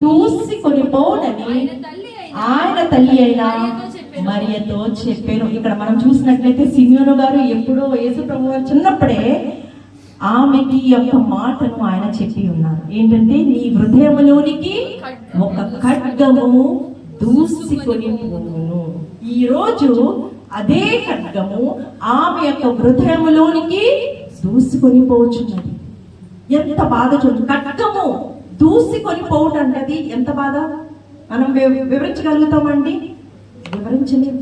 దూసుకొని పోనని ఆయన తల్లి అయిన మరియతో చెప్పారు. ఇక్కడ మనం చూసినట్లయితే సిమియోను గారు ఎప్పుడో యేసు ప్రభువు చిన్నప్పుడే ఆమెకి యొక్క మాటను ఆయన చెప్పి ఉన్నారు. ఏంటంటే, నీ హృదయంలోనికి ఒక ఖడ్గము దూసుకొని పోవును. ఈ రోజు అదే ఖడ్గము ఆమె యొక్క హృదయంలోనికి దూసుకొని పోవచ్చున్నది. ఎంత బాధ చూడండి, ఖడ్గము దూసుకొని పోవటం అంటే ఎంత బాధ. మనం వివరించగలుగుతామండి? వివరించలేదు.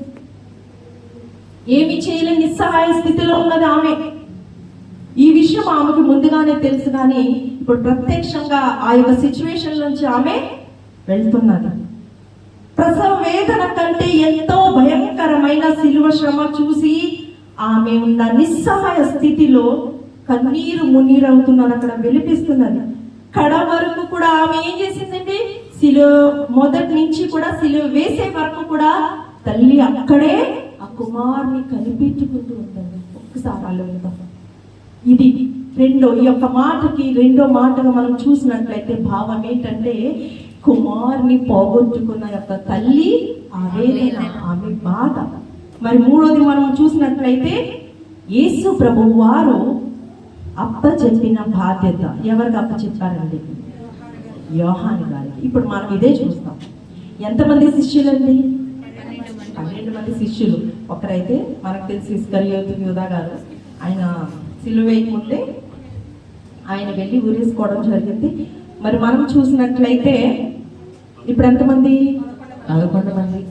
ఏమి చేయలేని నిస్సహాయ స్థితిలో ఉన్నది ఆమె. ఈ విషయం ఆమెకు ముందుగానే తెలుసు, కానీ ఇప్పుడు ప్రత్యక్షంగా ఆ యొక్క సిచ్యువేషన్ నుంచి ఆమె వెళ్తున్నది. ప్రసవ వేదన కంటే ఎంతో భయంకరమైన శిలువ శ్రమ చూసి ఆమె ఉన్న నిస్సహాయ స్థితిలో కన్నీరు మున్నీరవుతున్నది, అక్కడ వెలిపిస్తున్నది. కడ వరకు కూడా ఆమె ఏం చేసిందండి, శిలువ మొదటి నుంచి కూడా శిలువ వేసే వరకు కూడా తల్లి అక్కడే ఆ కుమారుని కనిపించుకుంటూ ఉంటుంది. ఒక్కసారి ఆలోచిద్దాం. ఇది ఈ యొక్క మాటకి రెండో మాటగా మనం చూసినట్లయితే భావం ఏంటంటే, కుమారుని పోగొట్టుకున్న యొక్క తల్లి ఆవేదన, ఆమె బాధ. మరి మూడోది మనం చూసినట్లయితే, యేసు ప్రభువు వారు అప్పచెప్పిన బాధ్యత ఎవరికి అప్పచెప్పారండి? యోహాను గారికి. ఇప్పుడు మనం ఇదే చూస్తాం. ఎంతమంది శిష్యులండి? 12 మంది శిష్యులు. ఒకరైతే మనకు తెలిసి ఇస్కరియోతు యూదా గారు, ఆయన సిలువ వేయకముందే ఆయన వెళ్ళి ఊరేసుకోవడం జరిగింది. మరి మనం చూసినట్లయితే ఇప్పుడు ఎంతమంది? 11 మంది.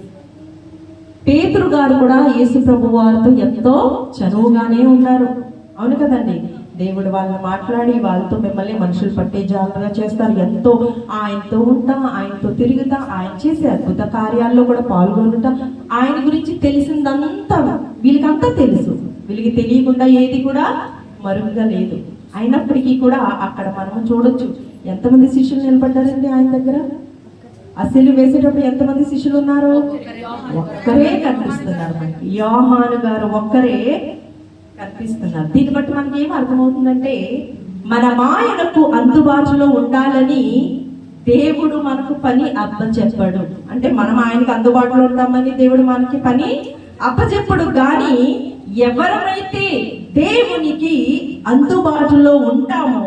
పేతురు గారు కూడా యేసు ప్రభు వారితో ఎంతో చనువుగానే ఉన్నారు. అవును కదండి? దేవుడు వాళ్ళని మాట్లాడి వాళ్ళతో మిమ్మల్ని మనుషులు పట్టే జాగ్రత్తగా చేస్తారు. ఎంతో ఆయనతో ఉంటా, ఆయనతో తిరుగుతా, ఆయన చేసే అద్భుత కార్యాల్లో కూడా పాల్గొనుట, ఆయన గురించి తెలిసిందంతా వీళ్ళకంతా తెలుసు. వీళ్ళకి తెలియకుండా ఏది కూడా మరుగుగా లేదు. అయినప్పటికీ కూడా అక్కడ మనం చూడొచ్చు ఎంతమంది శిష్యులు నిలబడ్డారండి ఆయన దగ్గర. అసలు వేసేటప్పుడు ఎంతమంది శిష్యులు ఉన్నారు? ఒక్కరే కనిపిస్తున్నారు మనకి. యోహాను గారు ఒక్కరే కనిపిస్తున్నారు. దీన్ని బట్టి మనకి ఏం అర్థమవుతుందంటే, మన మాయలకు అందుబాటులో ఉండాలని దేవుడు మనకు పని అప్పచెప్పాడు. అంటే మనం ఆయనకు అందుబాటులో ఉంటామని దేవుడు మనకి పని అప్పచెప్పడు. కానీ ఎవరైతే దేవునికి అందుబాటులో ఉంటామో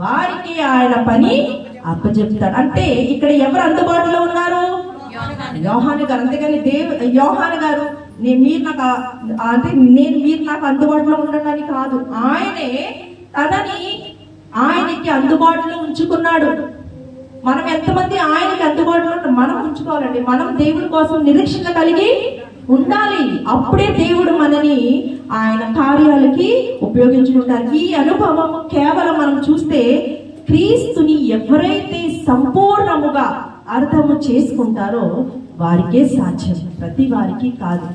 వారికి ఆయన పని అప్పచెప్తాడు. అంటే ఇక్కడ ఎవరు అందుబాటులో ఉన్నారు? యోహాను గారు. అంతేగాని యోహాను గారు మీరు నాకు అందుబాటులో ఉండడానికి కాదు. ఆయనే ఆయనకి అందుబాటులో ఉంచుకున్నాడు. మనం ఎంతమంది ఆయనకి అందుబాటులో మనం ఉంచుకోవాలండి. మనం దేవుడి కోసం నిరీక్షణ కలిగి ఉండాలి. అప్పుడే దేవుడు మనని ఆయన కార్యాలకి ఉపయోగించుకుంటారు. ఈ అనుభవం కేవలం మనం చూస్తే క్రీస్తుని ఎవరైతే సంపూర్ణముగా అర్థము చేసుకుంటారో వారికే సాధ్యం, ప్రతి వారికి కాదు.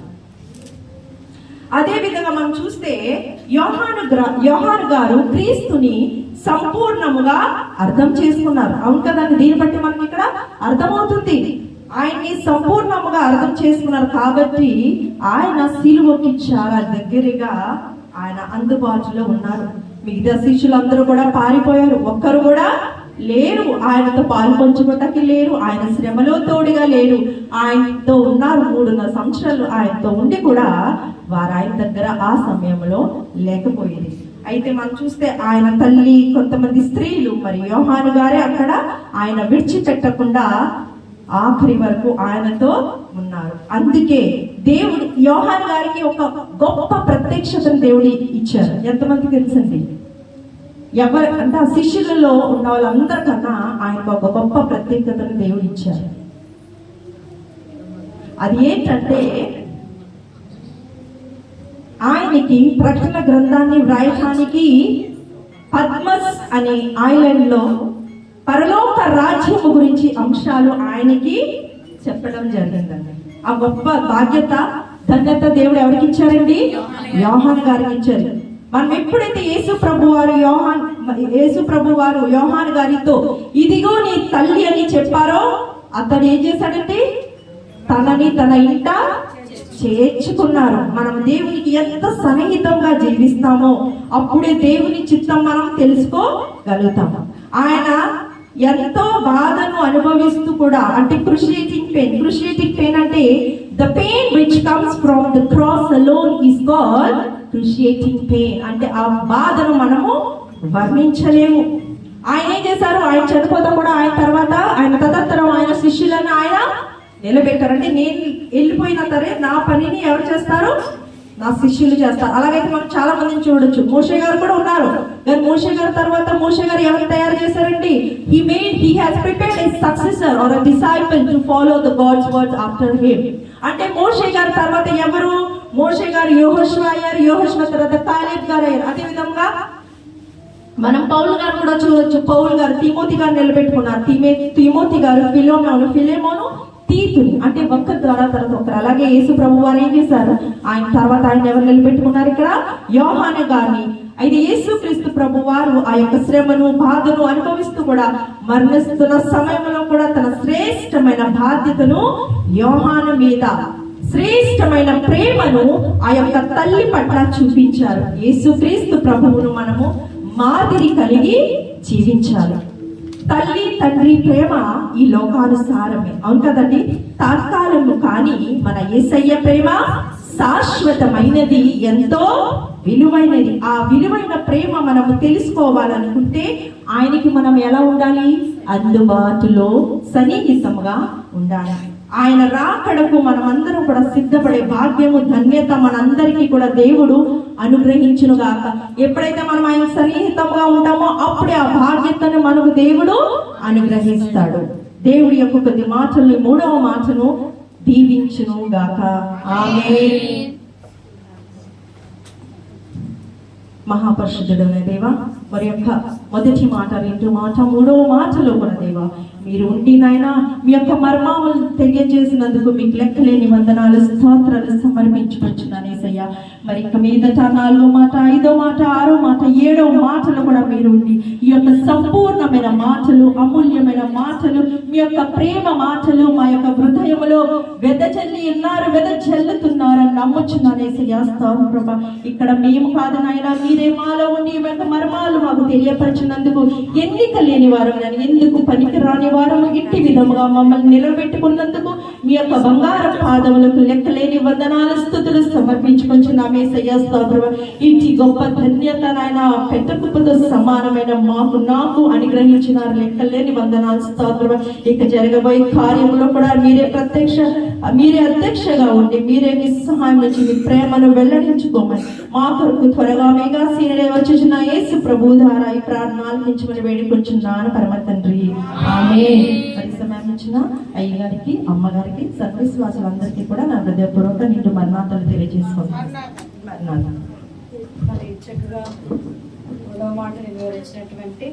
అదే విధంగా మనం చూస్తే యోహాను గారు క్రీస్తుని సంపూర్ణముగా అర్థం చేసుకున్నారు. అవును కదండి? దీన్ని బట్టి మనకి ఇక్కడ అర్థమవుతుంది ఆయన్ని సంపూర్ణముగా అర్థం చేసుకున్నారు. కాబట్టి ఆయన సిలువకి చాలా దగ్గరగా ఆయన అందుబాటులో ఉన్నారు. మిగతా శిష్యులందరూ కూడా పారిపోయారు. ఒక్కరు కూడా లేరు, ఆయనతో పాలు పంచుకోవటానికి లేరు, ఆయన శ్రమలో తోడుగా లేరు. ఆయనతో ఉన్నారు 3.5 సంవత్సరాలు ఆయనతో ఉండి కూడా వారు ఆయన దగ్గర ఆ సమయంలో లేకపోయింది. అయితే మనం చూస్తే ఆయన తల్లి, కొంతమంది స్త్రీలు, మరి యోహాను గారే అక్కడ ఆయన విడిచిపెట్టకుండా ఆఖరి వరకు ఆయనతో ఉన్నారు. అందుకే దేవుడు యోహాను గారికి ఒక గొప్ప ప్రత్యక్షతను దేవుడు ఇచ్చారు. ఎంతమంది తెలుసండి? ఎవరు అంటే ఆ శిష్యులలో ఉన్న వాళ్ళందరికన్నా ఆయనకు ఒక గొప్ప ప్రత్యేకతను దేవుడు ఇచ్చారు. అది ఏంటంటే, ఆయనకి ప్రకటన గ్రంథాన్ని వ్రాయటానికి పద్మస్ అనే ఐలాండ్ లో పరలోక రాజ్యము గురించి అంశాలు ఆయనకి చెప్పడం జరిగిందండి. ఆ గొప్ప బాధ్యత, ధన్యత దేవుడు ఎవరికి ఇచ్చారండి? యోహాను గారికి ఇచ్చారు. మనం ఎప్పుడైతే యేసు ప్రభు వారు యోహాను గారితో ఇదిగో నీ తల్లి అని చెప్పారో, అతడు ఏం చేశాడంటే తనని తన ఇంట చేర్చుకున్నారు. మనం దేవునికి ఎంత సన్నిహితంగా జీవిస్తామో అప్పుడే దేవుని చిత్తం మనం తెలుసుకోగలుగుతాము. ఆయన ఎంతో బాధను అనుభవిస్తూ కూడా, అంటే క్రూషియేటింగ్ పెయిన్ అంటే the pain which comes from the cross alone is called excruciating pain. అంటే ఆ బాధను మనము వర్ణించలేము. ఆయన ఏం చేశారు? ఆయన చనిపోతా కూడా ఆయన తదనంతరం ఆయన శిష్యులను ఆయన నిలబెట్టారు. అంటే నేను వెళ్ళిపోయినా సరే నా పనిని ఎవరు చేస్తారు? నా శిష్యులు చేస్తారు. అలాగైతే మనం చాలా మందిని చూడొచ్చు. మోషే గారు కూడా ఉన్నారు. కానీ మోషే గారు తర్వాత మోషే గారు ఎవరు తయారు చేశారండి? he has prepared a successor or a disciple to follow the God's words after him. అంటే మోషే గారు తర్వాత ఎవరు? మోషే గారు యెహోషువ అయ్యారు. యెహోషువ తర్వాత కాలేబ్ గారు అయ్యారు. అదే విధంగా మనం పౌలు గారు కూడా చూడొచ్చు. పౌలు గారు తిమోతి గారు నిలబెట్టుకున్నారు. తిమోతి గారు ఫిలెమోను తీతుని, అంటే ఒక్క ద్వారా తర్వాత ఒకరు. అలాగే యేసు ప్రభు వారు ఏం చేశారు? ఆయన తర్వాత ఆయన ఎవరు నిలబెట్టుకున్నారు? ఇక్కడ యోహాను గారిని. అయితే యేసుక్రీస్తు ప్రభు వారు ఆ యొక్క శ్రమను బాధను అనుభవిస్తూ కూడా మరణిస్తున్న సమయంలో కూడా తన శ్రేష్టమైన బాధ్యతను యోహాను మీద, శ్రేష్టమైన ప్రేమను ఆ యొక్క తల్లి పట్ల చూపించారు. యేసుక్రీస్తు ప్రభువును మనము మాదిరి కలిగి జీవించాలి. తల్లి తండ్రి ప్రేమ ఈ లోకానుసారమే, అవును కదండి? తాత్కాలము కానీ మన యేసయ్య ప్రేమ శాశ్వతమైనది, ఎంతో విలువైనది. ఆ విలువైన ప్రేమ మనము తెలుసుకోవాలనుకుంటే ఆయనకి మనం ఎలా ఉండాలి? అందుబాటులో సన్నిహితంగా ఉండాలి. ఆయన రాకడకు మనమందరం కూడా సిద్ధపడే భాగ్యము, ధన్యత మనందరికీ కూడా దేవుడు అనుగ్రహించును గాక. ఎప్పుడైతే మనం ఆయన సన్నిహితంగా ఉంటామో అప్పుడే ఆ భాగ్యతను మనకు దేవుడు అనుగ్రహిస్తాడు. దేవుడి యొక్క కొద్ది మాటలు, 3వ మాటను దీవించును గాక. ఆమేన్. మహాపరిశుద్ధుడైన దేవా, మరి యొక్క మొదటి మాట, 2వ మాట, 3వ మాటలో కూడా దేవా మీరు ఉండి నాయన మీ యొక్క మర్మాలను తెలియజేసినందుకు మీకు లెక్కలేని వందనాలు, స్తోత్రాలు సమర్పించుకొచ్చున్నాను యేసయ్యా. మరి ఇక మీదట 4వ మాట, 5వ మాట, 6వ మాట, 7వ మాటలు కూడా మీరు ఉండి ఈ యొక్క సంపూర్ణమైన మాటలు, అమూల్యమైన మాటలు, మీ యొక్క ప్రేమ మాటలు మా యొక్క హృదయములో వెదజల్లుతున్నారని నమ్ముచున్నాను యేసయ్యా. స్తోత్రం ప్రభా. ఇక్కడ మేము కాదు నాయన, మీరే మాలో ఉండి ఈ యొక్క మర్మాలు మాకు తెలియపరిచినందుకు, ఎన్నిక లేని వారు ఎందుకు పనికి రాని వారము ఇట్టి విధముగా మమ్మల్ని నిలబెట్టుకున్నందుకు మీ యొక్క బంగారు పాదములకు లెక్కలేని వందనాలు, స్తుతులు సమర్పించుకొచ్చున్నాము యేసయ్యా. స్తోత్రం. ఇట్టి గొప్ప ధన్యత నాయన పెద్దకుప్పతో సమానమైన నాకు అనుగ్రహించినారు. లెక్కలేని వందనాలు, స్తోత్రం. ఇక జరగబోయే కార్యంలో కూడా మీరే అధ్యక్షగా ఉండి మీరే నిస్సహాయం నుంచి మీ ప్రేమను వెల్లడించుకోమని మా కొరకు త్వరగా మేఘా సీనడే వచ్చుచున్న యేసు ప్రభు ద్వారా ఈ ప్రార్థన ఆలకించమని వేడుకొచ్చున్నాను పరమ తండ్రి. ఆమేన్. మరి సమయం ఇచ్చిన అయ్యగారికి, అమ్మగారికి, సర్వవిశ్వాసులందరికీ కూడా నా హృదయపూర్వక నిండు మరణాతలు తెలియజేసుకుంటున్నాను. మరి చక్కగా 3వ మాట వివరించినటువంటి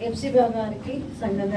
ఎఫ్సీబా గారికి, సంఘం